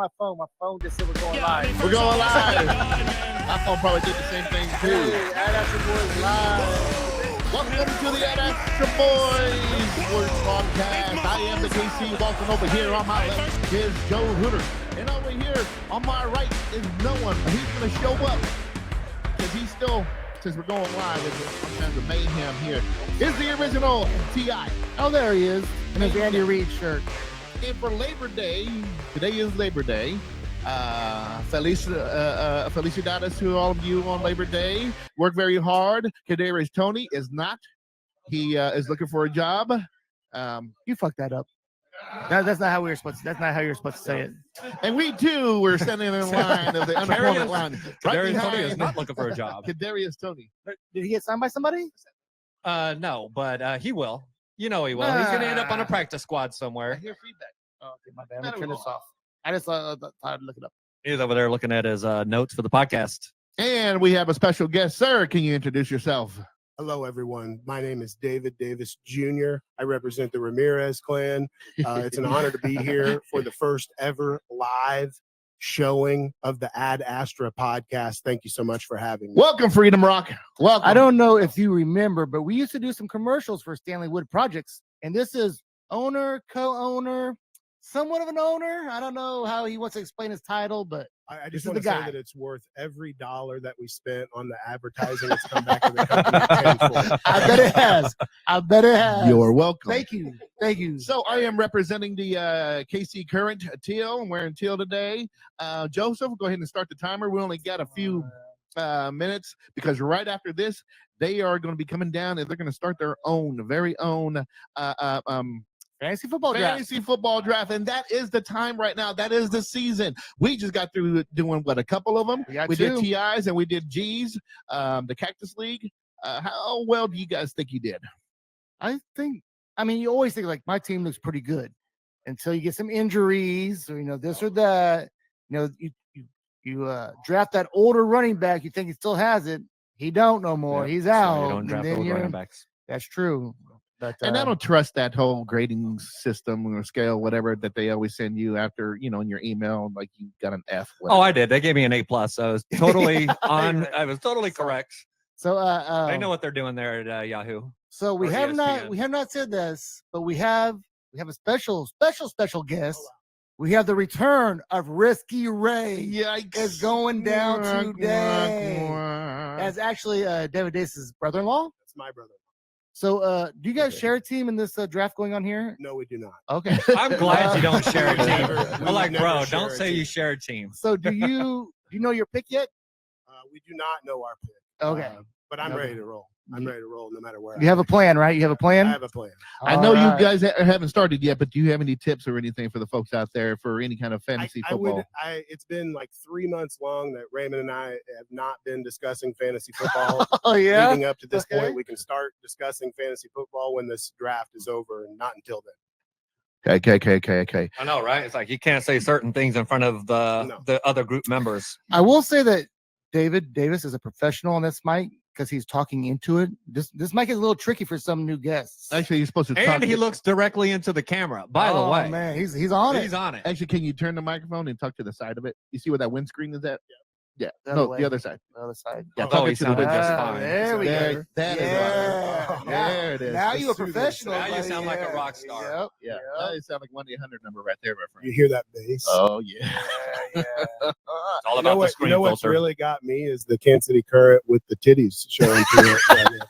my phone. My phone just said we're going live. We're going live. My phone probably did the same thing too. Hey, Ad Astra Boys live. Welcome to the Ad Astra Boys Sports Podcast. I am the KC Walton. Over here on my left is Joe Hooter. And over here on my right is no one. He's going to show up because he's still, since we're going live, it's all kinds of mayhem here. Is the original T.I. Oh, there he is. In his Andy Reid shirt. And for Labor Day, today is Labor Day. Felicidades to all of you on Labor Day. Work very hard. Kadarius Toney is not. He is looking for a job. You fucked that up. That's not how we were supposed to. That's not how you're supposed to say it. And we too were standing in line of the unemployment line. Kadarius Toney is not looking for a job. Kadarius Toney. Did he get signed by somebody? No, but he will. You know he will. He's going to end up on a practice squad somewhere. I hear feedback. Oh, okay, my bad. Let me turn this off. I just thought I'd look it up. He's over there looking at his notes for the podcast. And we have a special guest, sir. Can you introduce yourself? Hello, everyone. My name is David Davis Jr. I represent the Ramirez clan. It's an honor to be here for the first ever live showing of the Ad Astra podcast. Thank you so much for having me. Welcome, Freedom Rock. Welcome. I don't know if you remember, but we used to do some commercials for Stanley Wood Projects, and this is owner, co-owner, somewhat of an owner. I don't know how he wants to explain his title, but I this just is want the to say guy. that it's worth every dollar that we spent on the advertising that's come back to the company tenfold. I bet it has. I bet it has. You're welcome. Thank you. Thank you. So I am representing the KC Current Teal. I'm wearing teal today. Joseph, go ahead and start the timer. We only got a few minutes because right after this, they are going to be coming down and they're going to start their own, very own Fantasy football draft. fantasy football draft. And that is the time right now. That is the season. We just got through doing, a couple of them. We We got did two. TIs and we did Gs, the Cactus League. How well do you guys think you did? I mean, you always think like my team looks pretty good until you get some injuries or, this or that. You draft that older running back. You think he still has it. He don't no more. Yeah. He's So out. you don't and draft then those you're- running backs. That's true. But And I don't trust that whole grading system or scale, whatever, that they always send you after, in your email, like you got an F. Oh, whatever. I did. They gave me an A+. So I was totally on. I was totally correct. So They know what they're doing there at Yahoo. So we Or have ESPN. not said this, but we have a special guest. We have the return of Risky Ray. Yikes. Is going down Quack, today. quack, quack. As actually David Dace's brother-in-law. That's my brother. So do you guys Okay. share a team in this draft going on here? No, we do not. Okay. I'm glad you don't share a We team. never- we I'm like, never bro, share don't a say team. you share a team. So do you know your pick yet? We do not know our pick. Okay. But I'm Okay. ready to roll. I'm ready to roll no matter where. You have a plan, right? You have a plan? I have a plan. I know All right. you guys haven't started yet, but do you have any tips or anything for the folks out there for any kind of fantasy football? It's been like 3 months long that Raymond and I have not been discussing fantasy football. Oh yeah. Leading up to this Okay. point, we can start discussing fantasy football when this draft is over, and not until then. Okay. I know, right? It's like you can't say certain things in front of the No. other group members. I will say that David Davis is a professional on this mic because he's talking into it. This mic is a little tricky for some new guests. Actually, you're supposed to talk. And he looks directly into the camera. By the Oh, way, man, he's on it. he's on it. Actually, can you turn the microphone and talk to the side of it? You see where that windscreen is at? Yeah. The other No, way. the other side. The other side. Yeah, Oh, talk he it to the sounded window. just Ah, fine. there we There, go. that is Yeah. right. There it is. Now you're a Let's do this. professional. Now you buddy. sound like a Yeah. rock star. Yep. Yeah, that sounds like 1-800 number right there, my friend. You hear that bass? Oh yeah. Yeah. It's all You about know the what? screen You know what's filter. really got me is the Kansas City Current with the titties showing through it.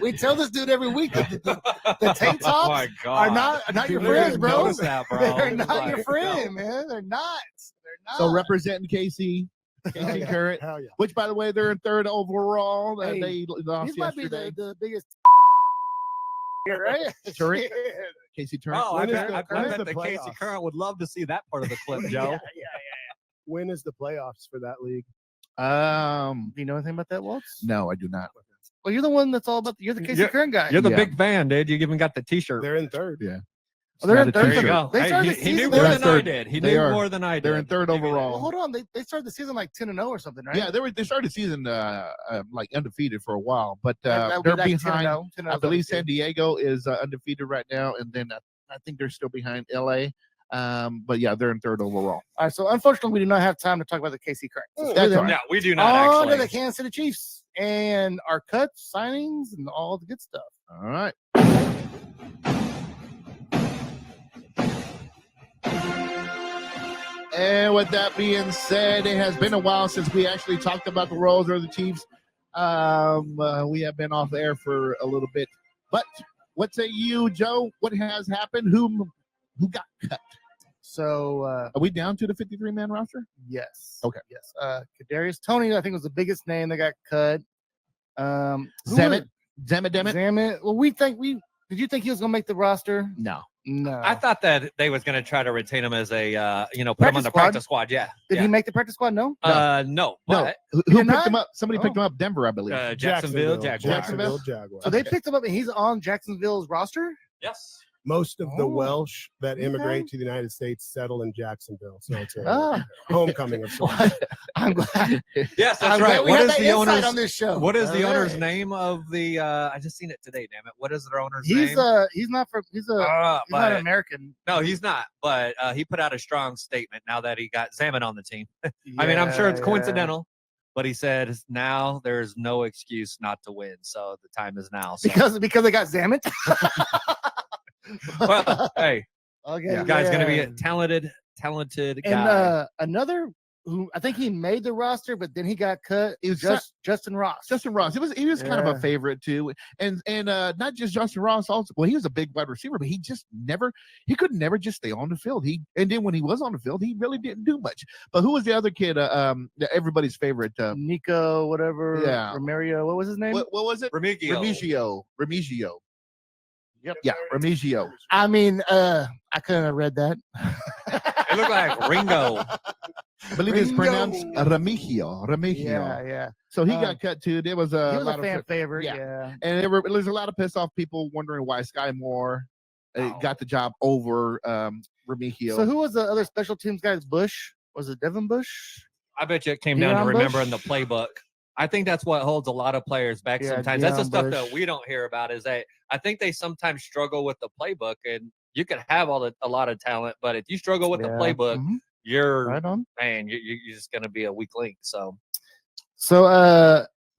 We tell this dude every week that the tank Oh tops my God. are not your People friends, didn't bro. notice that, bro. They're It's not like, your friend, man. They're not. They're not. So representing KC Yeah. Current, Hell yeah. which by the way they're in third overall. Hey, They lost These might be yesterday. the biggest. Right? Turret? KC Turner. Oh, I When is bet, the- I when is bet the the Casey playoffs? Current would love to see that part of the clip, Joe. When is the playoffs for that league? Do you know anything about that, Waltz? No, I do not. Well, you're the one that's all about. You're the Casey You're- Curran guy. You're the Yeah. big fan, dude. You even got the T-shirt. They're in third. Yeah. Oh, they're in Not a third. There you t-shirt. go. They Hey, started he the knew season- more They're than in I third. did. He They knew are. more than I did. They're in third Give me that. overall. Well, hold on. They started the season like 10-0 or something, right? Yeah, they started the season like undefeated for a while, but That would be they're like behind. 10-0. 10-0 I is believe undefeated. San Diego is undefeated right now, and then I think they're still behind LA. But yeah, they're in third overall. All right, so unfortunately, we do not have time to talk about the KC Cracks. That's all right. No, we do not On to actually. the Kansas City Chiefs and our cuts, signings, and all the good stuff. All right. And with that being said, it has been a while since we actually talked about the Royals or the Chiefs. We have been off air for a little bit. But what say you, Joe? What has happened? Who got cut? So, Are we down to the 53-man roster? yes. Okay. Yes. Kadarius Toney, I think, was the biggest name that got cut. Zamet. Zamet. Well, did you think he was going to make the roster? No. No. I thought that they was going to try to retain him as a, put him on Practice the squad? practice squad. Yeah. Did yeah. he make the practice squad? No. No, No. but Who did picked not? him up? Somebody picked Oh. him up. Denver, I believe. Jacksonville Jaguars. Jacksonville? Jaguars. So they picked him up, and he's on Jacksonville's roster? Yes. Most of the Oh. Welsh that Okay. immigrate to the United States settle in Jacksonville. So it's a Ah. homecoming of sorts. I'm glad. Yes, that's I'm glad right. we What had is that the insight owner's? on this show? What is the All owner's right. name of the? I just seen it today. Damn it! What is their owner's He's name? he's not he's not But an American. no, he's not. But he put out a strong statement now that he got Zaman on the team. I mean, I'm sure it's Yeah, coincidental, but he said now there's no excuse not to win. So the time is now. So. because they got Zamet. well, hey, Okay, the guy's gonna be yeah. a talented And guy. another who I think he made the roster, but then he got cut. It was Justin Ross. Justin Ross. He was kind of a Yeah. favorite too, and not just Justin Ross. Also, well, he was a big wide receiver, but he could never just stay on the field. And then when he was on the field, he really didn't do much. But who was the other kid? Everybody's favorite. Nico, whatever. Yeah. Romario. What was his name? What was it? Remigio. Remigio. Yep. Yeah, Remigio. I mean, I couldn't have read that. It looked like Ringo. I believe it's pronounced Remigio. Yeah, yeah. So he Uh, got cut too. There was He a was lot a fan of favorite. yeah. Yeah. and there was a lot of pissed off people wondering why Sky Moore got the job over Remigio. So who was the other special teams guy? Bush? Was it Devin Bush? I bet you it came down to Deion remembering Bush? the playbook. I think that's what holds a lot of players back Yeah, sometimes. That's the Deion stuff Bush. that we don't hear about is that I think they sometimes struggle with the playbook, and you can have a lot of talent, but if you struggle with the Yeah. playbook, Mhm. you're Right on. man, you're just going to be a weak link. So So,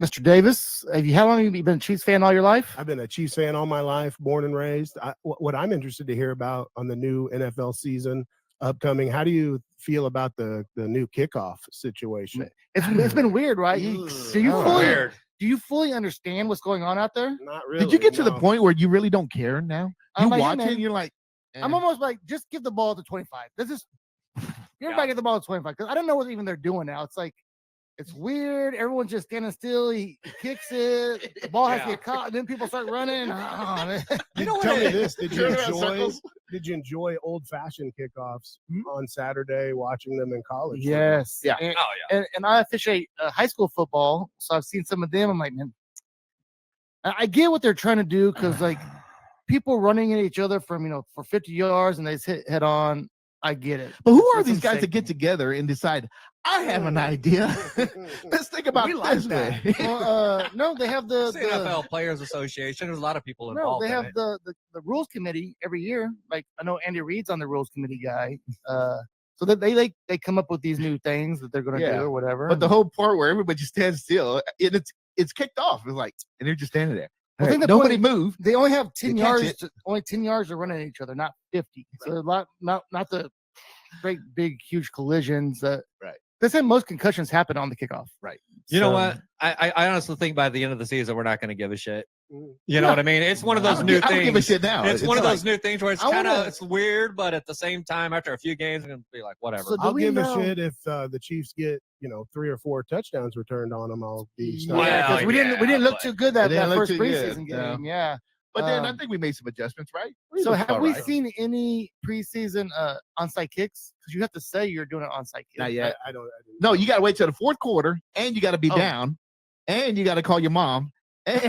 Mr. Davis, how long have you been a Chiefs fan all your life? I've been a Chiefs fan all my life, born and raised. What I'm interested to hear about on the new NFL season upcoming, how do you feel about the new kickoff situation? It's been weird, right? Do you Oh, fully weird. do you fully understand what's going on out there? Not really. Did you get to the no. point where you really don't care now? I'm You like, hey, watch it man, and you're like, I'm almost like, just give the ball to 25. This is everybody get the ball to 25 because I don't know what even they're doing now. It's like it's weird. Everyone's just standing still. He kicks it. The ball has to Yeah. get caught. And then people start running. Oh, man. Tell me this: Did you Turn around enjoy? circles. Did you enjoy old-fashioned kickoffs on Saturday? Watching them in college? Yes. Yeah. And, Oh yeah. and I officiate high school football, so I've seen some of them. I'm like, man, I get what they're trying to do because like people running at each other from for 50 yards and they just hit head on. I get it. But who are That's these guys that insane. get together and decide, I have an idea? Let's think about We like this that. way. Well, no, they have the, It's the NFL Players Association. There's a lot of people no, involved they have in it. the rules committee every year. Like I know Andy Reid's on the rules committee guy. So that they come up with these new things that they're going to Yeah. do or whatever. But the whole part where everybody just stands still, it's kicked off. It's like, and they're just standing there. I think the Nobody point- moved. they only have 10 They catch yards. Only 10 yards to run at each other, not 50. So a lot, not the great big huge collisions that. Right. They said most concussions happen on the kickoff. Right. You know So- what? I honestly think by the end of the season we're not going to give a shit. Mm. You know Yeah. what I mean? It's one of I those don't new give- I don't give a things. shit now. It's one of like- those new things where it's I kind wanna- of it's weird, but at the same time, after a few games, I'm gonna be like, whatever. So do I'll we give know- a shit if the Chiefs get 3 or 4 touchdowns returned on them. I'll be Yeah, stunned. Well, because we didn't yeah, look but- too good It that didn't look first too good, preseason no. game. Yeah. But then I Um, think we made some adjustments, right? So looked have all we right. seen any preseason onside kicks? Because you have to say you're doing an onside kick. Not yet. I didn't No, know. you got to wait till the fourth quarter, and you got to be Oh. down, and you got to call your mom and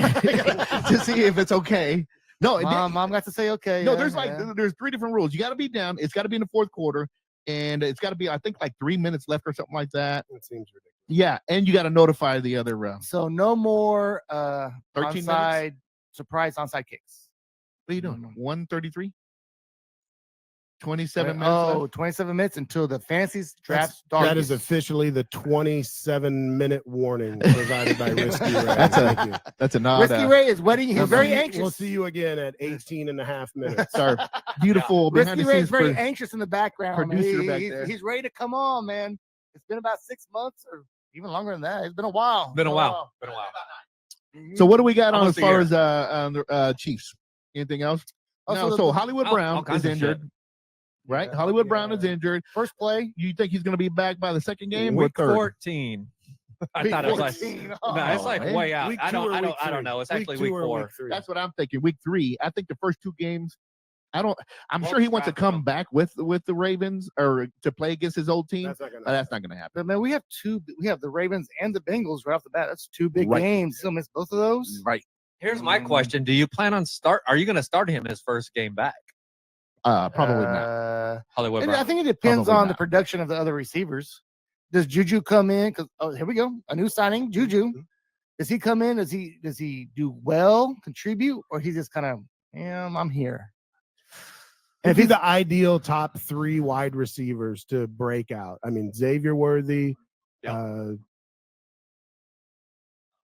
to see if it's okay. No, Mom got to say okay. no. yeah, There's yeah. there's 3 different rules. You got to be down. It's got to be in the fourth quarter, and it's got to be I think like 3 minutes left or something like that. It seems ridiculous. Yeah, and you got to notify the other. So no more 13 onside surprise onside kicks. What are you doing? 133. 27 minutes left. Oh, 27 minutes until the fancy draft starts. That is officially the 27-minute warning provided by Risky Ray. Thank you. That's a nod. Risky Ray is waiting. He's very We'll anxious. see you again at 18 and a half minutes. Our beautiful behind Risky the Ray scenes is very anxious in the background. producer He- back he's, there. he's ready to come on, man. It's been about 6 months or even longer than that. It's been a while. Been a while. Been a while. So what do we got on Almost as a far year. as Chiefs? Anything else? Oh, No. so So the- Hollywood all Brown kinds is of shit. injured, right? Yeah, Hollywood Brown is yeah. injured. First play. You think he's going to be back by the second game or Week third? 14. I Week thought it was like, 14. no, it's like man. way out. Week I 2 or don't week 3? know. It's Week actually 2 week or 4. week 3? That's what I'm thinking. Week 3. I think the first 2 games. I'm Well, sure he wants to after come them. back with the Ravens or to play against his old team. That's not going But that's not going to happen. But man, we have the Ravens and the Bengals right off the bat. That's 2 big Right. games. You'll miss both of those. Right. Here's my Mm. question: do you plan on are you going to start him his first game back? Probably not. Hollywood I Brown. think it depends Probably on the not. production of the other receivers. Does Juju come in? Because here we go, a new signing, Juju. Does he come in? Does he do well, contribute, or he just kind of, I'm here? And if he's the ideal top 3 wide receivers to break out, I mean, Xavier Worthy, Yeah.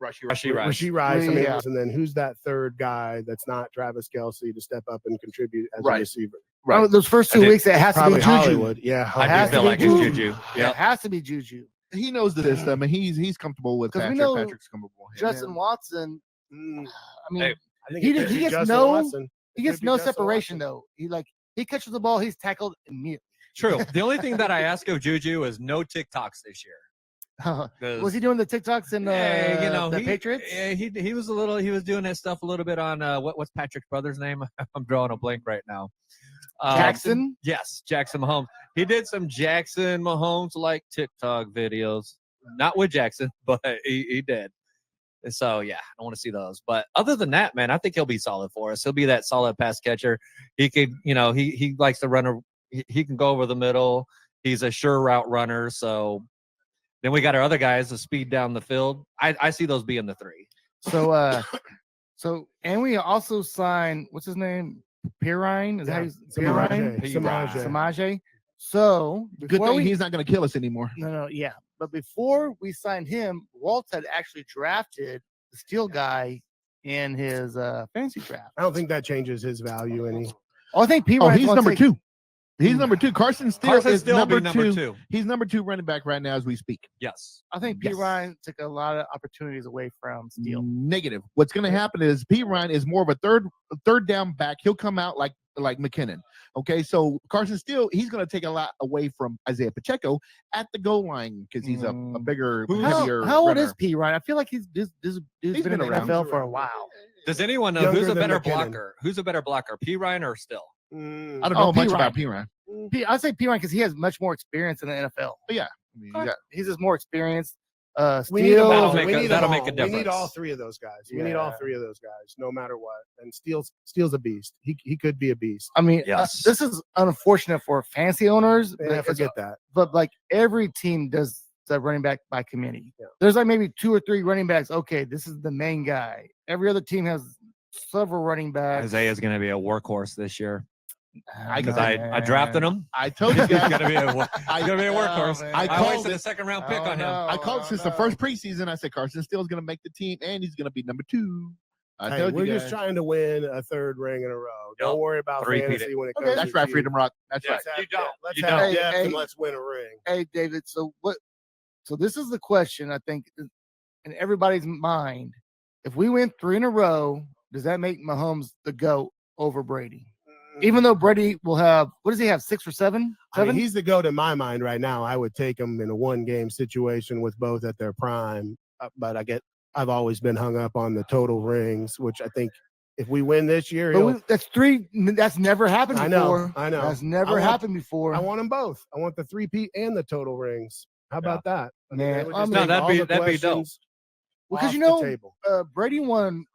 Rashee Rashee Rashee Rice. Rice, I mean, Yeah. and then who's that third guy that's not Travis Kelce to step up and contribute as Right. a receiver? Right. Those first I 2 did- weeks, it has to be Probably Juju. Hollywood. Yeah, I has do to feel be like it's Juju. Juju. Yeah, it has to be Juju. He knows the system and he's comfortable with 'Cause we Patrick. know Patrick's comfortable with him. Justin Watson. Mm, I mean, Hey, I think He it did- could he be gets Justin no- Watson. he It gets could be no Justin separation Watson. though. He catches the ball, he's tackled immediately. True. The only thing that I ask of Juju is no TikToks this year. 'Cause, Was he doing the TikToks in the Patriots? He was he was doing that stuff a little bit on what's Patrick's brother's name? I'm drawing a blank right now. Jackson? Yes, Jackson Mahomes. He did some Jackson Mahomes like TikTok videos. Not with Jackson, but he did. And so yeah, I don't want to see those. But other than that, man, I think he'll be solid for us. He'll be that solid pass catcher. He could, he likes to run he can go over the middle. He's a sure route runner. So then we got our other guys to speed down the field. I see those being the 3. So and we also signed what's his name? Pirine? Is that how you Pirine? Samaje. So Good before thing we, he's not going to kill us anymore. no, yeah. But before we signed him, Walt had actually drafted the steel guy in his fantasy draft. I don't think that changes his value any. I think P. Oh, Ryan's he's gonna number take- 2. He's number 2. Carson Steele is still number, be number 2. 2. He's number 2 running back right now as we speak. Yes. I think P. Yes. Ryan took a lot of opportunities away from Steele. Negative. What's going to happen is P. Ryan is more of a third down back. He'll come out like McKinnon. Okay, so Carson Steele, he's going to take a lot away from Isaiah Pacheco at the goal line because he's a bigger, heavier. How old runner. is P. Ryan? I feel like he's been in the around. NFL for a while. Does anyone know Younger who's a than better McKinnon. blocker? Who's a better blocker, P. Ryan or Still? I don't know much P. about Ryan. P. Ryan. I'd say P. Ryan because he has much more experience in the NFL. But yeah, I mean, you got- He's just more experienced. We need them Steele, all. That'll make We a- need that'll them make a all. We need difference. all 3 of those guys. We need Yeah. all 3 of those guys, no matter what. And Steele's a beast. He could be a beast. I mean, Yes. this is unfortunate for fancy owners, Yeah, but, forget that. but like every team does the running back by committee. Yeah. There's like maybe 2 or 3 running backs. Okay, this is the main guy. Every other team has several running backs. Isaiah's going to be a workhorse this year because know, I drafted him. I told you He's guys. going to be a workhorse. man. I I called wasted it. a second round pick Oh, on him. no. I called Oh, since the no. first preseason. I said Carson Steele's going to make the team, and he's going to be number 2. I Hey, told we're you just guys. trying to win a 3rd ring in a row. Don't worry about Three-peat fantasy it. when it Okay, comes. That's to right, you. Freedom Rock. That's Yeah. right. Let's have You don't. depth. Let's You have don't. depth Hey, and hey. let's win a ring. Hey, David. So this is the question I think in everybody's mind. If we win 3 in a row, does that make Mahomes the GOAT over Brady? Even though Brady will have, what does he have, 6 or 7? I mean, 7? he's the GOAT in my mind right now. I would take him in a 1-game situation with both at their prime. But I've always been hung up on the total rings, which I think if we win this year, That's 3. That's never happened I before. know, I know. That's I never want- happened before. I want them both. I want the 3-peat and the total rings. How about that? I mean, Man, that would I just mean- take No, all the that'd be dope. questions Because off you the know, table. Brady won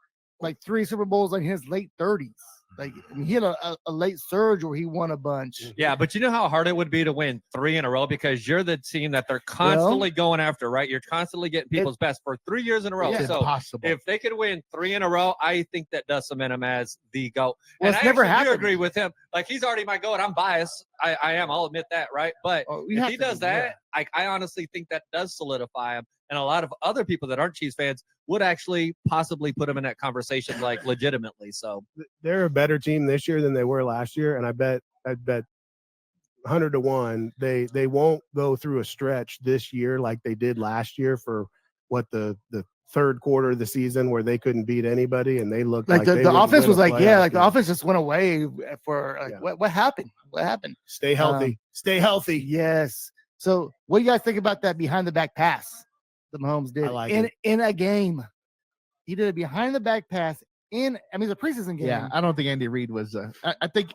like 3 Super Bowls like in his late 30s. Like I mean, he had a late surge where he won a bunch. Yeah, but you know how hard it would be to win 3 in a row because you're the team that they're constantly going after, right? You're constantly getting people's best for 3 years in a row. Yeah. So Impossible. if they could win 3 in a row, I think that does cement him as the GOAT. Well, And it's I never actually do happened. agree with him. Like he's already my goat. I'm biased. I am. I'll admit that, right? But if he does that, I honestly think that does solidify him. And a lot of other people that aren't Chiefs fans would actually possibly put him in that conversation, like legitimately. So they're a better team this year than they were last year, and I bet 100 to 1 they won't go through a stretch this year like they did last year for what the third quarter of the season where they couldn't beat anybody and they looked like the offense was like the offense just went away for what happened? What happened? Stay healthy. Stay healthy. Yes. So what do you guys think about that behind the back pass that Mahomes did in a game? He did a behind the back pass it's a preseason game. Yeah, I don't think Andy Reid was. I think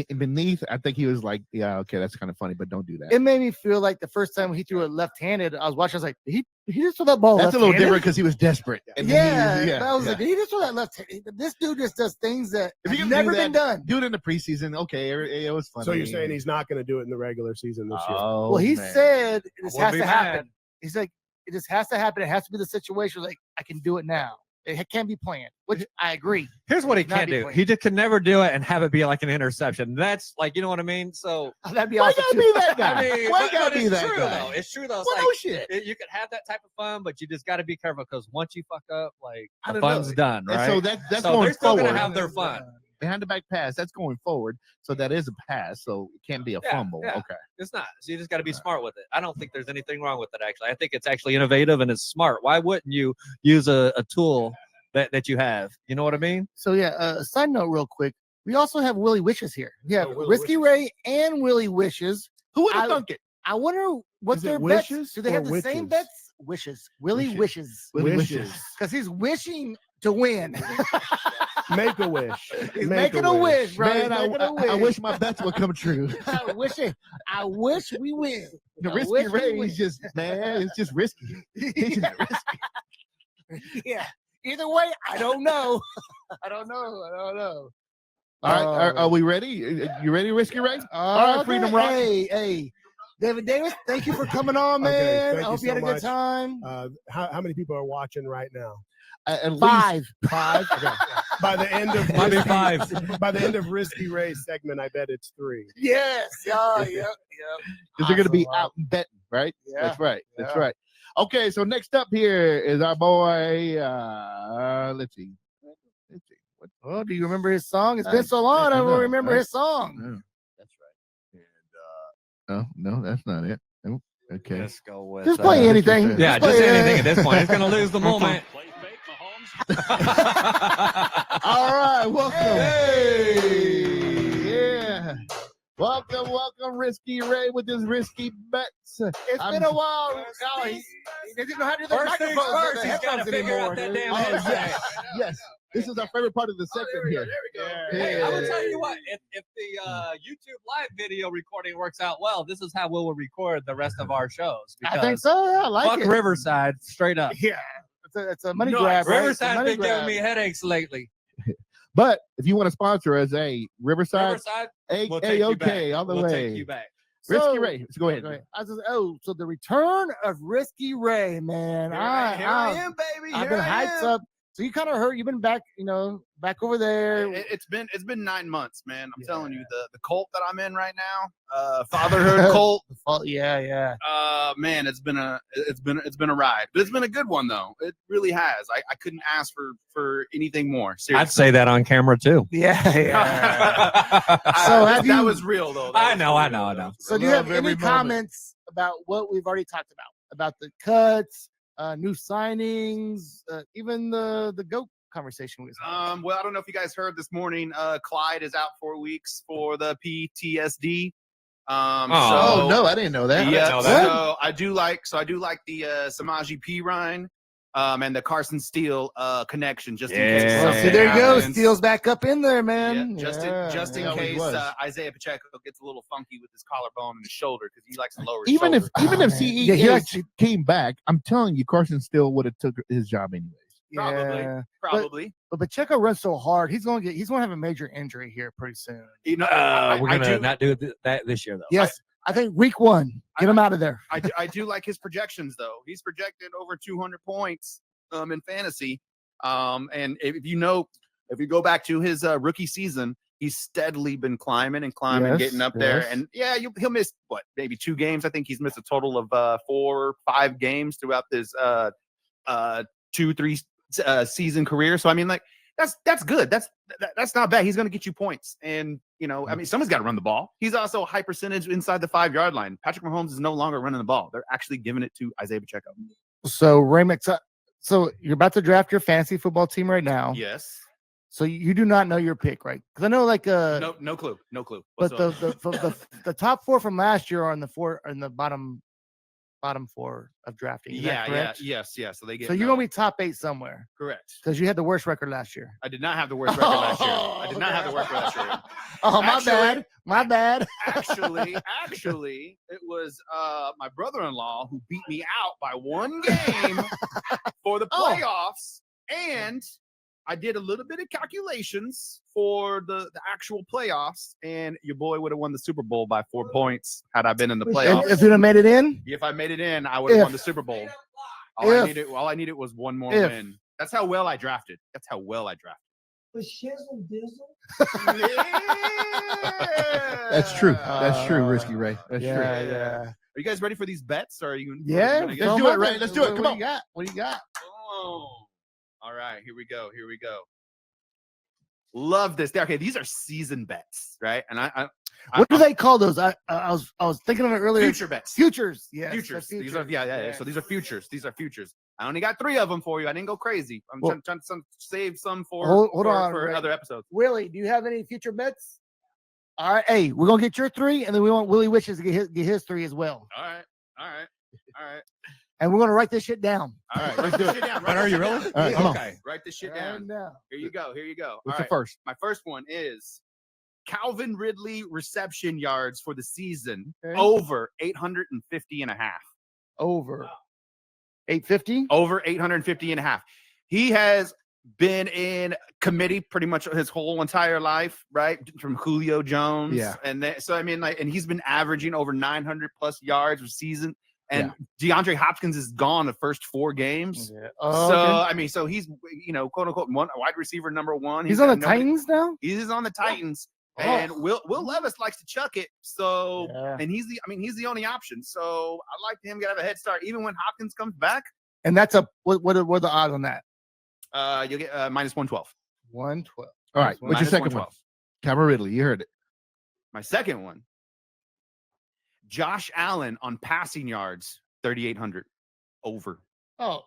beneath. I think he was like, yeah, okay, that's kind of funny, but don't do that. It made me feel like the first time he threw it left-handed, I was watching. I was like, he just threw that ball. That's a little different because he was desperate. I was like, he just threw that left-handed. This dude just does things that have never been done. Do it in the preseason, okay, it was fun. So you're saying he's not going to do it in the regular season this year? Well, he said this has to happen. He's like, it just has to happen. It has to be the situation. Like, I can do it now. It can't be planned, which I agree. Here's what he can't do. He just can never do it and have it be like an interception. That's like, you know what I mean? So that'd be why awesome. Gotta be that guy? I mean, why gotta be that true, guy? Though. It's true though. It's well, like, no shit. You can have that type of fun, but you just got to be careful because once you fuck up, like the fun's done, right? And so that's so going they're still forward. gonna have their fun. Behind the back pass, that's going forward. So that is a pass. So it can't be a fumble. Yeah. Okay. It's not. So you just got to be smart with it. I don't think there's anything wrong with it, actually. I think it's actually innovative and it's smart. Why wouldn't you use a tool that you have? You know what I mean? So, a side note real quick. We also have Willie Wishes here. We have Risky Wishes. Ray and Willie Wishes. Who would have thunk it? I wonder what Is their it bets. wishes Do they have or the same witches? bets? Wishes. Willie Wishes. Willie wishes. Because he's wishing to win. Make a wish. He's making a wish, bro. Man, I wish my bets would come true. I wish we win. The Risky Ray is just, man, it's just risky. It's just risky. Yeah. Either way, I don't know. I don't know. All right, are we ready? You ready, Risky Ray? All right, Freedom Rock. Hey, David Davis, thank you for coming on, man. I hope you had a good time. How many people are watching right now? At Five. least 5. Okay. By the end of Maybe 5. By the end of Risky Ray's segment, I bet it's 3. Yes. Yeah. Because they're going to be out and betting, right? Yeah. That's right. That's right. Okay, so next up here is our boy. Let's see. Oh, do you remember his song? It's been so long. I don't remember his song. No. That's right. And no, that's not it. Nope. Okay. Let's go with. Just play anything. Yeah, just anything at this point. It's gonna lose the moment. All right, welcome. Hey, yeah. Welcome, Risky Ray with his risky bets. It's been a while. No, he doesn't know how to do the First things microphones. first, he's got to figure out that damn headset. Yes. This is our favorite part of the segment here. There we go. Hey, I will tell you what. If the YouTube live video recording works out well, this is how we will record the rest of our shows. I think so. Yeah, I like Fuck it. Riverside, straight up. Yeah, it's a money grab. Right? Riverside's been giving me headaches lately. But if you want to sponsor us, hey, Riverside, we'll take you back. okay, all the we'll way. Take you back. Risky Ray, let's go ahead. So the return of Risky Ray, man. Here I am, baby. I've been hyped up. So you kind of heard. You've been back, back over there. It's been 9 months, man. I'm telling you, the cult that I'm in right now, fatherhood cult. Yeah. Man, it's been a ride, but it's been a good one though. It really has. I couldn't ask for anything more. Seriously. I'd say that on camera too. Yeah. So that was real though. I know. So do you have any comments about what we've already talked about the cuts? New signings, even the GOAT conversation we had. Well, I don't know if you guys heard this morning. Clyde is out 4 weeks for the PTSD. Oh no, I didn't know that. Yeah, so I do like the Samaje Perine and the Carson Steele connection. Just in case. Well, see, there you go. Steele's back up in there, man. Yeah, just in case Isaiah Pacheco gets a little funky with his collarbone and his shoulder because he likes to lower his even shoulder. if CEH came back, I'm telling you, Carson still would have took his job anyways. Probably. But Pacheco runs so hard, he's going to have a major injury here pretty soon. You know, we're gonna not do that this year though. Yes. I think week 1, get him out of there. I do like his projections though. He's projected over 200 points in fantasy. And if you go back to his rookie season, he's steadily been climbing and climbing, Yes, getting up there. yes. And yeah, he'll miss maybe 2 games. I think he's missed a total of 4 or 5 games throughout this 2-3 season career. So I mean, like that's good. That's not bad. He's going to get you points. And I mean, someone's got to run the ball. He's also a high percentage inside the 5-yard line. Patrick Mahomes is no longer running the ball. They're actually giving it to Isaiah Pacheco. So Raymond, so you're about to draft your fantasy football team right now. Yes. So you do not know your pick, right? Because I know like No clue. but the top 4 from last year are in the bottom 4 of drafting. Is that correct? Yes. So they get. So you're gonna be top 8 somewhere correct. because you had the worst record last year. I did not have the worst record last year. I did not have the worst record last year. Oh, Actually- my bad. Actually, it was my brother-in-law who beat me out by 1 game for the playoffs, and I did a little bit of calculations for the actual playoffs, and your boy would have won the Super Bowl by 4 points had I been in the playoffs. If you'd have made it in, If I made it in, I would have won the Super Bowl. All I needed was one more If. win. That's how well I drafted. Was Shizzle Dizzle? That's true. That's true, Risky Ray. That's true. yeah. Are you guys ready for these bets? Or are you? Yeah, gonna get- Let's do it, Ray. Let's do it. Come on. What do you got? Oh. All right, here we go. Love this. Okay, these are season bets, right? And What do they call those? I was thinking of it earlier. future bets. Futures. Yes. Futures. the These are yeah. So these are futures. I only got 3 of them for you. I didn't go crazy. I'm Well, trying to save some for hold on, for Ray. other episodes. Willie, do you have any future bets? All right. Hey, we're gonna get your 3, and then we want Willie Wishes to get his 3 as well. All right. And we're gonna write this shit down. All right. Write this shit down. But are you really? All right, come on. Okay. Write this shit down. now. Here you go. What's All the right. first? My first one is Calvin Ridley reception yards for the season Okay. over 850 and a half. Over 850. Over 850 and a half. He has been in committee pretty much his whole entire life, right? From Julio Jones. Yeah. And so, I mean, like, and he's been averaging over 900 plus yards a season. And DeAndre Hopkins is gone the first 4 games. Yeah. I mean, so he's, quote unquote, wide receiver number 1. He's on the Titans now. He's on the Titans. Oh. And Will Levis likes to chuck it. So, Yeah. and he's the only option. So I'd like him to have a head start, even when Hopkins comes back. And that's what are the odds on that? You'll get minus 112. 112. All right. What's your Minus second one? 112. Calvin Ridley. You heard it. My second one, Josh Allen on passing yards, 3,800 over. Oh,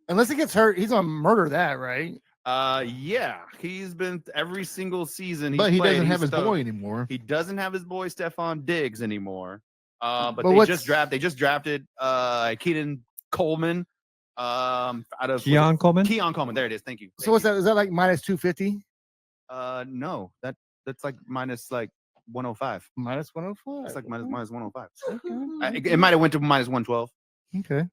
unless he gets hurt, he's gonna murder that, right? Yeah, he's been every single season. But he played, doesn't have he's his boy anymore. He doesn't have his boy Stephon Diggs anymore. But But they what's- just drafted Keaton Coleman out of Keon Coleman. Keon Coleman. There it is. Thank you. So what's that? Is that like minus 250? No, that's like minus like 105. Minus 105. It's like minus 105. Okay. It might have went to minus 112. Okay.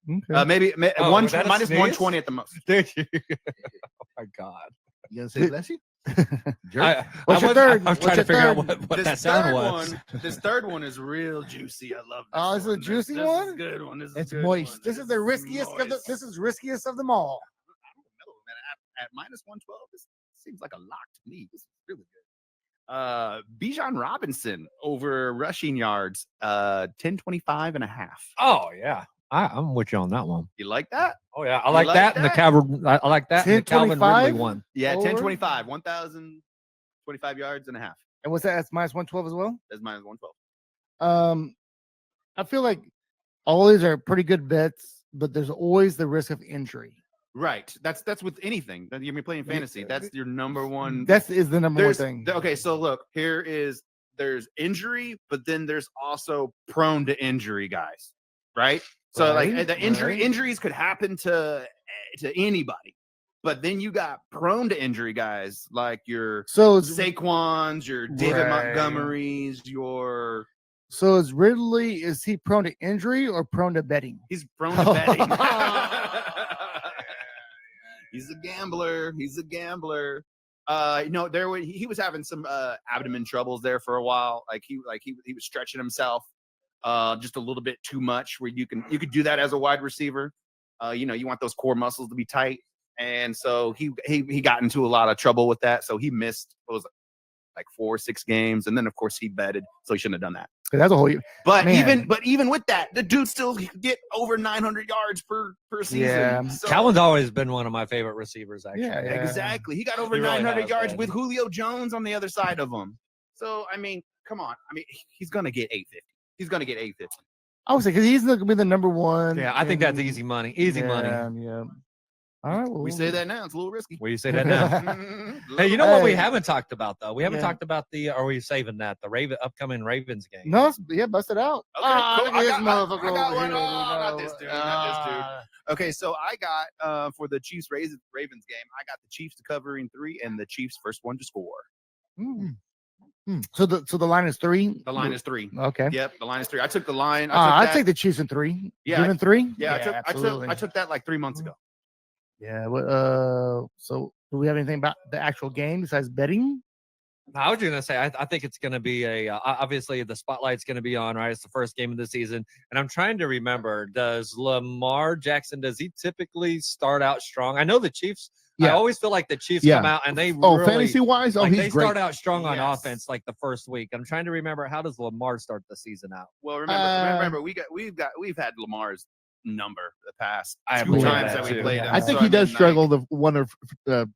Maybe Oh, one was that a minus sneeze? 120 at the most. Did you? Oh my God. You gonna say bless you? What's your third? I was trying to What's your figure out third? what that sound was. This third one is real juicy. I love this. Oh, this is a one. juicy This one? is a good one. This is It's a good moist. one. This is the riskiest of the. moist. This is riskiest of them all. I don't know, man. At minus 112, this seems like a lock to me. This is really good. Bijan Robinson over rushing yards, 1025 and a half. Oh yeah, I'm with you on that one. You like that? Oh yeah, I You like like that, and the that? Calvin. I like that, and the Calvin Ridley 1025? one. Yeah, Over? 1025, 1,025 yards and a half. And what's that? That's minus 112 as well. That's minus 112. I feel like all these are pretty good bets, but there's always the risk of injury. Right. That's with anything. That you're playing fantasy. That's your number one. That is the number one There's thing. okay. So look, there's injury, but then there's also prone to injury guys, right? So Right, like the right. injuries could happen to anybody, but then you got prone to injury guys like your So is Saquons, your David Right. Montgomerys, your so is Ridley? Is he prone to injury or prone to betting? he's prone to betting. He's a gambler. He's a gambler. He was having some abdomen troubles there for a while. He was stretching himself just a little bit too much. Where you could do that as a wide receiver. You want those core muscles to be tight, and so he got into a lot of trouble with that. So he missed like 4 or 6 games, and then of course he betted, so he shouldn't have done that. That's a whole year. But Man. even with that, the dude still get over 900 yards per season. Yeah. So, Calvin's always been one of my favorite receivers, actually. Yeah, exactly. He got over He really 900 has, yards man. with Julio Jones on the other side of him. So I mean, come on. I mean, he's gonna get 850. He's gonna get 850. I would say because he's going to be the number one. Yeah, I think that's easy money. Easy money. Yeah. All right. Well, We say that now. It's a little risky. Will you say that now? Mhm. Hey, you know what we Hey. haven't talked about though? We haven't Yeah. talked about are we saving that? The upcoming Ravens game. No, bust it out. Okay, cool. look I at this got motherfucker one. over here, Not this dude. Not this dude. Ah. Okay, so I got for the Chiefs Ravens game, I got the Chiefs to cover in 3 and the Chiefs first one to score. So the line is 3. The line is 3. Okay. Yep, the line is 3. I took the line. I'd take the Chiefs in 3. Yeah, Even 3. Yeah, absolutely. I took that like 3 months ago. Yeah. So do we have anything about the actual game besides betting? I was going to say, I think it's going to be obviously the spotlight's going to be on, right? It's the first game of the season. And I'm trying to remember, does Lamar Jackson, does he typically start out strong? I know the Chiefs. I Yeah. always feel like the Chiefs Yeah. come out and they Oh, really, fantasy wise, like, he's they great. start out strong on Yes. offense like the first week. I'm trying to remember, how does Lamar start the season out? Well, remember we've had Lamar's number the past I 2 believe times that that we too. played him. I think So, he does mean, struggle the one or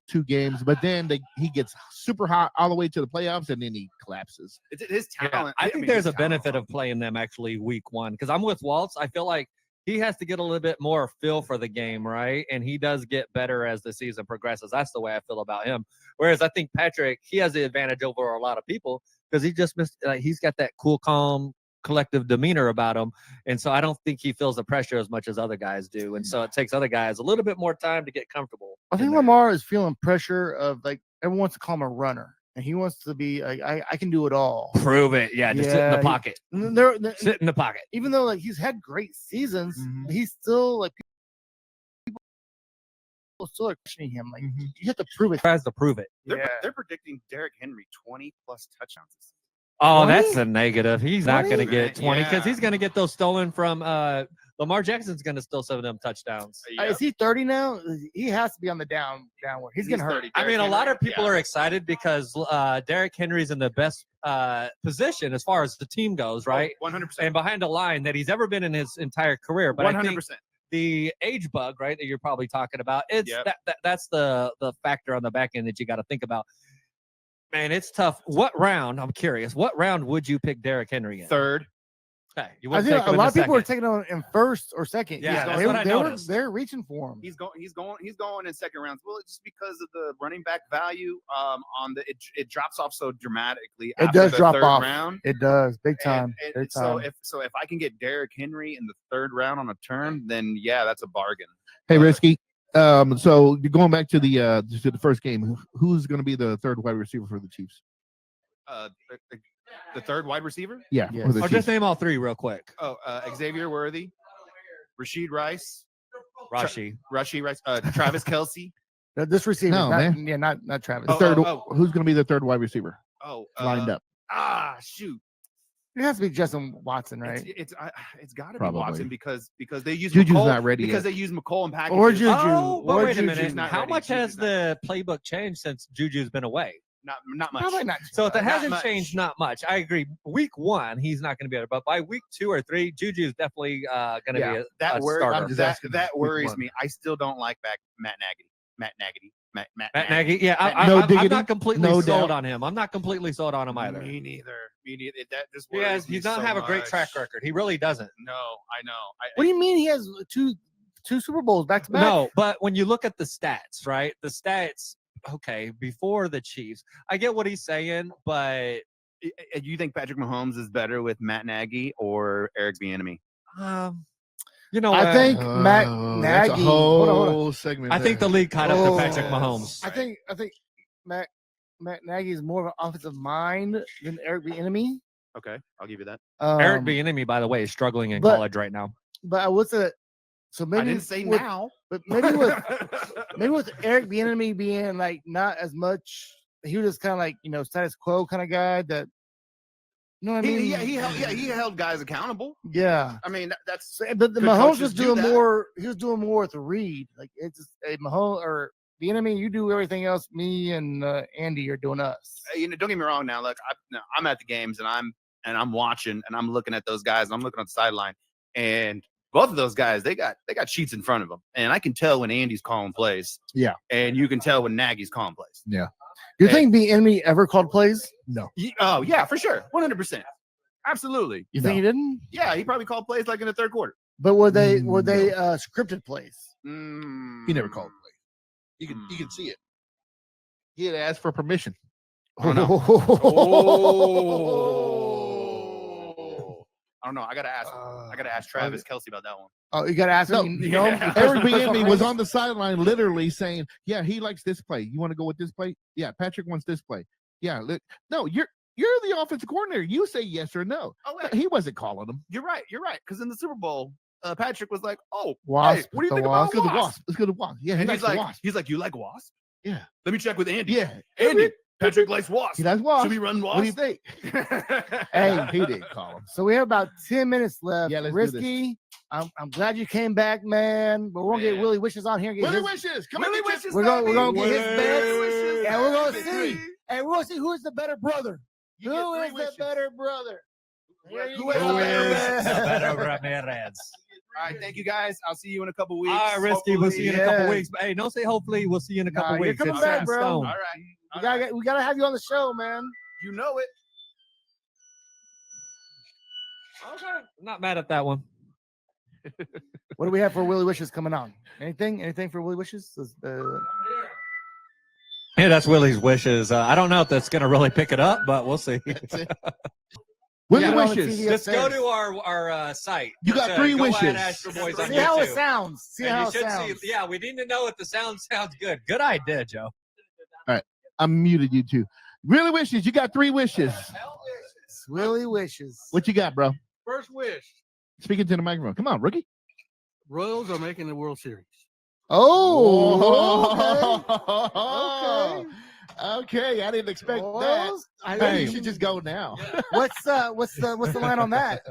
2 games, but then he gets super hot all the way to the playoffs, and then he collapses. His Yeah, talent. I think there's a benefit of playing them actually week 1 because I'm with Waltz. I feel like he has to get a little bit more feel for the game, right? And he does get better as the season progresses. That's the way I feel about him. Whereas I think Patrick, he has the advantage over a lot of people because he just he's got that cool, calm, collective demeanor about him. And so I don't think he feels the pressure as much as other guys do. And so it takes other guys a little bit more time to get comfortable. I think in there. Lamar is feeling pressure of like everyone wants to call him a runner, and he wants to be like I can do it all. Prove it. Yeah, just sit in the Yeah, pocket. And they're Sit in the pocket. even though like he's had great seasons, Mhm. he's still like people still are questioning him. Like you have to prove it. Tries to prove it. They're predicting Derrick Henry 20+ touchdowns this season. Oh, 20? that's a negative. He's not going to 20? get 20 because Yeah. he's going to get those stolen from Lamar Jackson's going to steal some of them touchdowns. Is he 30 now? He has to be on the downward. He's getting hurt. 30. I mean, a lot of people yeah. are excited because Derrick Henry's in the best position as far as the team goes, right? 100%. And behind the line that he's ever been in his entire career. But I 100%. think the age bug, right, that you're probably talking about, it's Yep. that's the factor on the back end that you got to think about. Man, it's tough. What round? I'm curious. What round would you pick Derrick Henry in? Third. Okay, you I wouldn't think take a him in lot of the people are second. taking him in first or second. Yeah, that's they, what I they were noticed. they're reaching for him. He's going in second rounds. Well, it's just because of the running back value on it drops off so dramatically. It after does the drop third off. round. It does big And- time. and big so time. if I can get Derrick Henry in the 3rd round on a turn, then yeah, that's a bargain. Hey, But- Risky. So you're going back to the first game. Who's going to be the 3rd wide receiver for the Chiefs? The 3rd wide receiver. Yeah, Yes. for the Or Chiefs. just name all 3 real quick. Xavier Worthy, Rashid Rice, Rashi. Travis Kelsey. This receiver, No, not Travis. The Oh, third. oh, Who's going to be the 3rd wide receiver lined up? Shoot. It has to be Justin Watson, right? It's got to be Probably. Watson because they use Juju's McColl, not ready because yet. they use McColl and packages. Or Juju. Oh, but Or wait a Juju. minute. not How ready. much has Juju's not the playbook changed since Juju's been away? Not much. Probably not. So if it Not hasn't much. changed, not much. I agree. Week 1, he's not going to be able to, but by week 2 or 3, Juju's definitely going to be a That starter. that worries one. me. I still don't like Matt Nagy. Matt Nagy, yeah, No I'm diggity, not completely no sold doubt. on him. I'm not completely sold on him either. Me neither. That just He worries me doesn't so have a great much. track record. He really doesn't. No, I know. What do you mean he has two Super Bowls back to back? No, but when you look at the stats, right? The stats, okay, before the Chiefs, I get what he's saying, but Do you think Patrick Mahomes is better with Matt Nagy or Eric Bieniemy? you know, I what? think Matt That's a Nagy. whole Hold on. segment. I think the there. league caught up Oh. to Patrick Mahomes. I think Matt Nagy is more of an offensive mind than Eric Bieniemy. Okay, I'll give you that. Eric Bieniemy, by the way, is struggling in but- college right now. But I would say so maybe I didn't say with, now. but maybe with Eric Bieniemy being like not as much, he was just kind of like status quo kind of guy that. You know what I mean? he held guys accountable. Yeah. I mean, that's But the Good Mahomes coaches was do doing that. more. He was doing more with Reed. Like it's just a Mahomes or the enemy. You do everything else. Me and Andy are doing us. Don't get me wrong. Now, look, I'm at the games and I'm watching and I'm looking at those guys. And I'm looking on the sideline, and both of those guys, they got sheets in front of them, and I can tell when Andy's calling plays. Yeah. And you can tell when Nagy's calling plays. Yeah. Do you think the enemy ever called plays? No. Oh yeah, for sure, 100%, absolutely. You think he didn't? Yeah, he probably called plays like in the third quarter. But were they scripted plays? He never called play. You can see it. He had asked for permission. Oh, no. I don't know. I gotta ask Travis Kelsey about that one. Oh, you gotta ask No, him. You know, Eric Bieniemy was on the sideline, literally saying, "Yeah, he likes this play. You want to go with this play? Yeah, Patrick wants this play. Yeah, no, you're the offensive coordinator. You say yes or no." Oh, wait. He wasn't calling them. You're right. Because in the Super Bowl, Patrick was like, "Oh, Wasp, hey, what do you think the about Let's go to Wasp?" Wasp. Let's go to Wasp. Yeah, he And likes the Wasp. he's like, "You like Wasp? Yeah. Let me check with Andy. Yeah, Andy, Patrick likes Wasp. he likes Wasp. Should we run Wasp? What do you think? Hey, He didn't call him. so we have about 10 minutes left. Yeah, let's do this. Risky. I'm glad you came back, man. But we're gonna get Man. Willie Wishes on here. And get Willie his, wishes. Come Willie on, wishes. we're gonna get his Willie bets, wishes. and we're gonna Baby. see. And we're gonna see who is the better brother. You get Who three is wishes. the better brother? Here you Who is go. the better is the man? better Ramirez? All right, thank you guys. I'll see you in a couple weeks. All right, Risky. We'll see you in a couple Yeah. weeks. But hey, don't say hopefully. We'll see you in a couple Nah, you're weeks. coming It's back, set in bro. stone. All right. We gotta have you on the show, man. You know it. Okay. I'm not mad at that one. What do we have for Willie Wishes coming on? Anything for Willie Wishes? Yeah, that's Willie's wishes. I don't know if that's going to really pick it up, but we'll see. Willie Yeah, on the wishes. TV. Just go to our site. You got three go wishes. At Astra Boys on See how it YouTube. sounds. See And how you it should sounds. see. Yeah, we need to know if the sound sounds good. Good idea, Joe. I'm muted you two. Willie wishes. You got three wishes. Willie Wishes. What you got, bro? First wish. Speaking to the microphone. Come on, rookie. Royals are making the World Series. Oh, okay. Okay, I didn't expect that. Well, I Hey, think you should just go now. What's the line on that?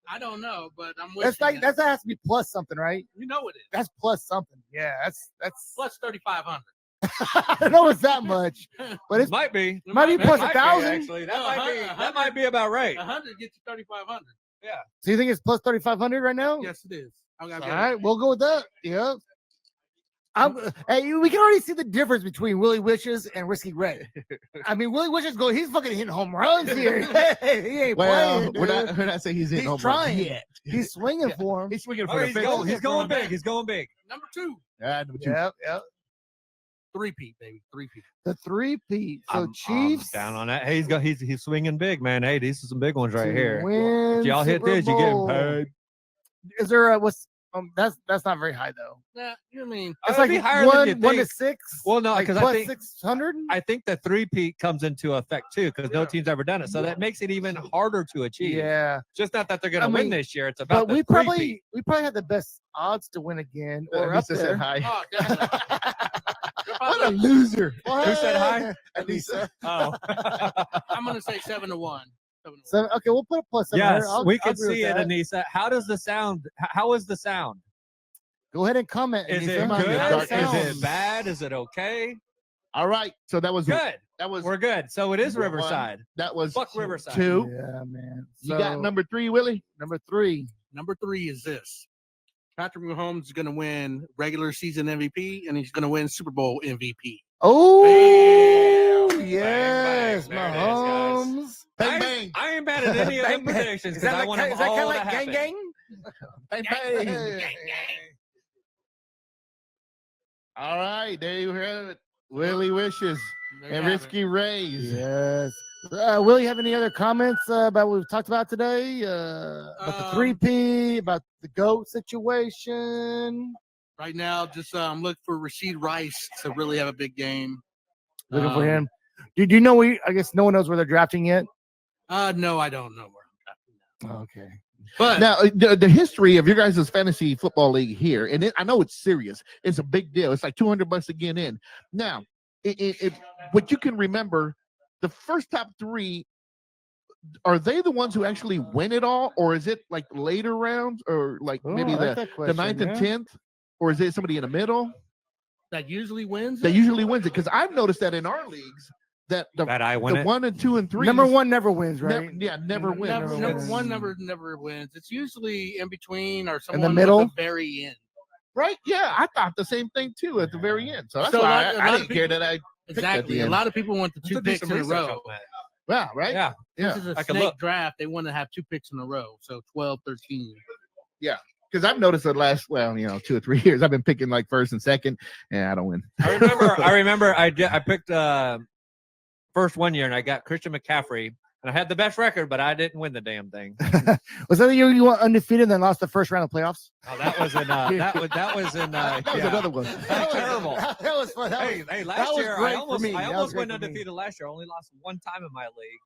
I don't know, but I'm wishing. That's like that has to be plus something, right? you know it is. That's plus something. Yeah, that's Plus 3,500. I don't know it's that much, but it's Might be. might be It plus Might be, 1,000. actually. That No, might be. 100. That might be about right. 100 gets you 3,500. So you think it's plus 3,500 right now? Yes, it is. All right, we'll go with that. Yeah. Hey, we can already see the difference between Willie Wishes and Risky Ray. I mean, Willie Wishes he's fucking hitting home runs here. he ain't Well, playing. we're not saying he's in. He's trying. He's swinging for him. He's swinging Oh, for the he's fences. going. He's going big. He's going big. Number two. Number two. Yep. Three-peat, baby. Three-peat. The 3-peat. So I'm Chiefs down on that. Hey, he's swinging big, man. Hey, these are some big ones right to here. win If y'all hit Super this, you getting Bowl. paid. Is there a what's that's not very high though. Nah, you mean It's It'd like be higher than you 1 to think. 6. Well, no, like because I plus think 600. I think the three-peat comes into effect too, because no team's ever done it. So that makes it even harder to achieve. Yeah, Just not that they're going I to win mean, this year. It's about but the we probably three-peat. had the best odds to win again or Anissa up said there. hi. Oh, definitely. What a loser. Who said hi? Anissa. Oh, I'm going to say 7-1. 7-1. So okay, we'll put a plus 700. yes, I'll- we I'll can agree see with it, that. Anissa. How does the sound? How is the sound? Go ahead and comment. Is Anissa. it Come on, good? you dark Is sounds. it bad? Is it okay? All right. So that was Good. That was We're good. So it is One. Riverside. that was Fuck Riverside. two. Yeah, man. You got So, number three, Willie. number 3. Number 3 is this. Patrick Mahomes is going to win regular season MVP, and he's going to win Super Bowl MVP. Oh, Bam. yes, Bang, bang. There it is, guys. Mahomes. Bang, bang. I ain't bad at any of Bang, them bang. predictions Is because that I want them is that all kind to of like happen. gang? Bang, bang. All right. There you have it. Willie wishes There you and have it. Risky Rays. Yes. Will you have any other comments about what we've talked about today? About the 3P, about the GOAT situation? Right now, just look for Rashid Rice to really have a big game. Looking for him. Do you know I guess no one knows where they're drafting yet? No, I don't know where I'm drafting now. Okay. But Now, the history of your guys' fantasy football league here, and I know it's serious. It's a big deal. It's like $200 to get in. Now, what you can remember, the first top 3, are they the ones who actually win it all, or is it like later rounds, or like maybe I like the that question, 9th and yeah. 10th, or is it somebody in the middle? that usually wins. that usually wins it. Because I've noticed that in our leagues that the That I win the it. 1 and 2 and 3 Number one never wins, right? never win. Number wins. one never wins. It's usually in between or In someone the middle? at the very end. Right? Yeah, I thought the same thing too at the very end. So that's So, why like, a I lot didn't of care that I. Exactly. A end. lot of people want the Let's two do picks some in a research row. on that. Yeah, right. Yeah. Yeah. This is a I can snake look. draft. They want to have two picks in a row. So 12, 13. Because I've noticed the last 2 or 3 years I've been picking like first and second, and I don't win. I remember I picked first one year and I got Christian McCaffrey and I had the best record, but I didn't win the damn thing. Was that the year you went undefeated and then lost the first round of playoffs? Oh, that was in That was another one. That's terrible. That was fun. Hey, that last was year great I for almost me. That was went great for me. undefeated last year. I only lost one time in my league.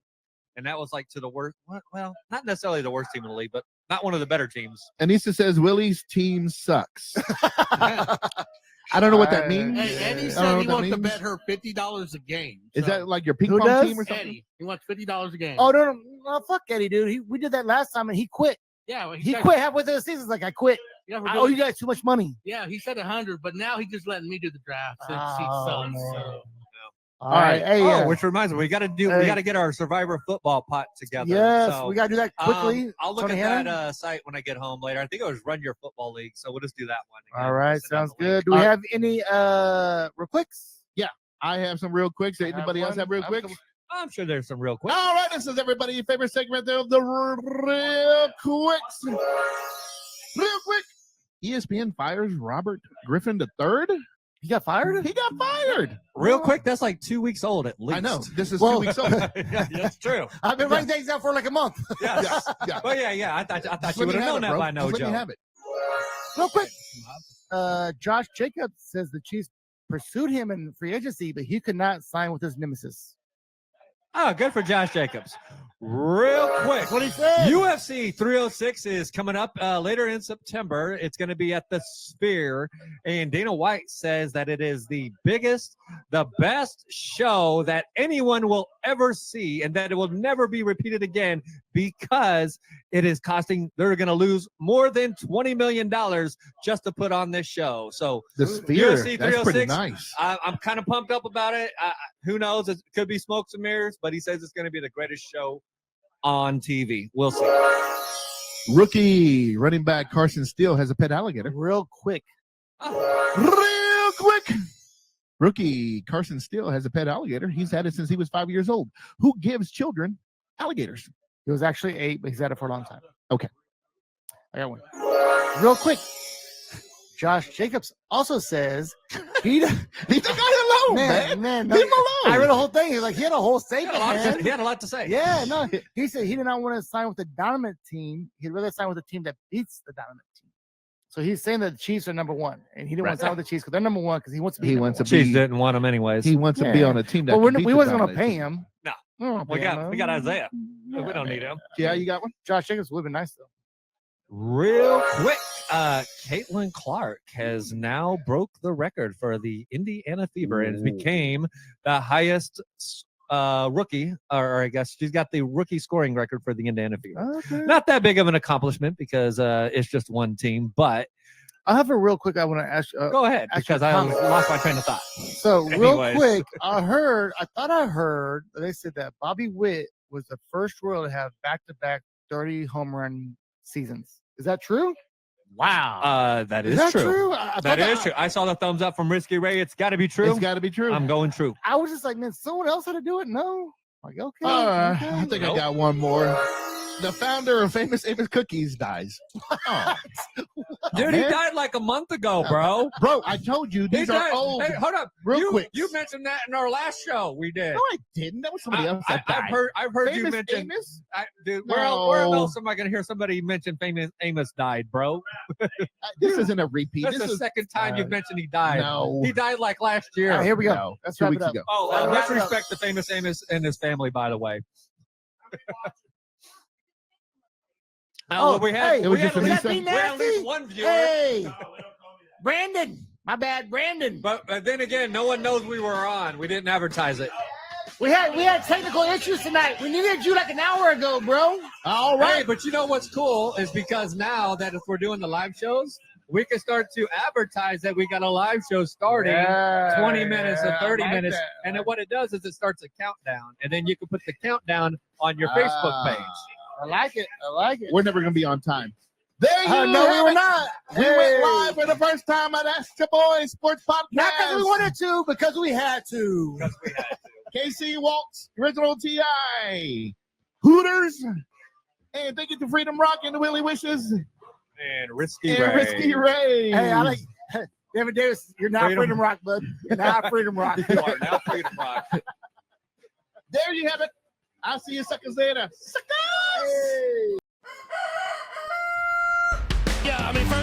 And that was like to the worst. Well, not necessarily the worst team in the league, but not one of the better teams. Anissa says Willie's team sucks. I don't know what that means. Hey, Eddie I don't know said what he that wants to means. bet her $50 a game. Is So, that like your ping Who pong does? team or something? Eddie? He wants $50 a game. Oh no, fuck Eddie, dude. We did that last time and he quit. yeah, well, He said- quit halfway through the season. He's like, I quit. Yeah, we're I doing- owe you guys too much money. yeah, he said 100, but now he's just letting me do the draft since Oh, he sucks. man. So. All right. Hey, Which reminds me, we got to get our Survivor football pot together. yes, So, we gotta do that quickly. I'll look Tony at Hanna? that site when I get home later. I think it was Run Your Football League, so we'll just do that one. again. All right, Send out sounds the link. good. Do we have any real quicks? I have some real quicks. I have Anybody else one. have real I have quick? some- I'm sure there's some real quick. All right, this is everybody's favorite segment of the real quicks. Real quick. ESPN fires Robert Griffin III. He got fired? He got fired. Real quick, that's like 2 weeks old at least. I know. This is Well- 2 weeks old. Yeah, that's true. I've been writing things down for like a month. Yes. Yeah. Well, yeah. I thought Just you let would me have known it, that bro. by now, Just let me Joe. have it. Real quick. Josh Jacobs says the Chiefs pursued him in free agency, but he could not sign with his nemesis. Oh, good for Josh Jacobs. Real quick. What he said. UFC 306 is coming up later in September. It's going to be at the Sphere. And Dana White says that it is the biggest, the best show that anyone will ever see and that it will never be repeated again because it is costing, they're going to lose more than $20 million just to put on this show. So The Sphere. UFC That's pretty 306. nice. I'm kind of pumped up about it. Who knows? It could be smokes and mirrors, but he says it's going to be the greatest show on TV. We'll see. Rookie running back Carson Steele has a pet alligator. Real quick. Real quick. Rookie Carson Steele has a pet alligator. He's had it since he was 5 years old. Who gives children alligators? He was actually 8, but he's had it for a long time. Okay. I got one. Real quick. Josh Jacobs also says he Leave the guy alone, man. no, Leave him alone. I read a whole thing. He's like, he had a whole statement, man. He had a lot to say. Yeah, no. He said he did not want to sign with the dominant team. He'd rather sign with a team that beats the dominant team. So he's saying that the Chiefs are number one, and he didn't want to sign with the Chiefs because they're number one because he wants to be. He number wants to one. be- Chiefs didn't want him anyways. He wants to be Yeah. on a team that. Well, can beat we the wasn't going to dominant pay team. him. No. We don't We pay got him. Isaiah. Yeah, We don't need him. Yeah, you got one. Josh Jacobs would have been nice though. Real quick, Caitlin Clark has now broke the record for the Indiana Fever and became the highest rookie, or I guess she's got the rookie scoring record for the Indiana Fever. Okay. Not that big of an accomplishment because it's just one team, but I have a real quick. I want to ask. go ahead Actually, because I comment. lost my train of thought. So real Anyways. quick, I thought I heard they said that Bobby Witt was the first Royal to have back-to-back 30 home run seasons. Is that true? Wow. That Is is that true. true? I That thought is true. I saw the thumbs up from Risky Ray. It's got to be true. It's got to be true. I'm going true. I was just like, man, someone else had to do it. No. Like, okay. I okay. think Nope. I got one more. The founder of Famous Amos Cookies dies. Oh, Dude, he man. died like a month ago, bro. Bro, I told you He these died. are old. Hey, hold up. real quick. You mentioned that in our last show. We did. No, I didn't. That was somebody else that died. I've heard you Famous mention. Amos? Dude, No. where else am I going to hear somebody mention Famous Amos died, bro? This isn't a repeat. That's This the is second time you've mentioned he died. no. He died like last year. All right, here we go. No, Let's 2 wrap it weeks up. ago. Oh, Let's let's wrap it up. respect the Famous Amos and his family, by the way. Oh, we had, hey, it was we had just at a least, Lisa? we had at least Nasty? one viewer. Hey, Brandon. My bad, Brandon. But then again, no one knows we were on. We didn't advertise it. We had technical issues tonight. We needed you like an hour ago, bro. All Hey, right. but you know what's cool is because now that if we're doing the live shows, we can start to advertise that we got a live show starting 20 minutes or 30 minutes. And then what it does is it starts a countdown. And then you can put the countdown on your Facebook page. I like it. I like it. We're never going to be on time. There you No, we have were it. not. We went live for the first time at Astra Boys Sports Podcast. Not because we wanted to, because we had to. KC Waltz, Original TI, Hooters, and thank you to Freedom Rock and the Willie Wishes And Risky and Ray. Risky Ray. Hey, I like David Davis. You're not Freedom Rock, bud. You're not Freedom Rock. You are now Freedom Rock. There you have it. I'll see you suckers later. Suckers! Hey. Yeah, I mean, first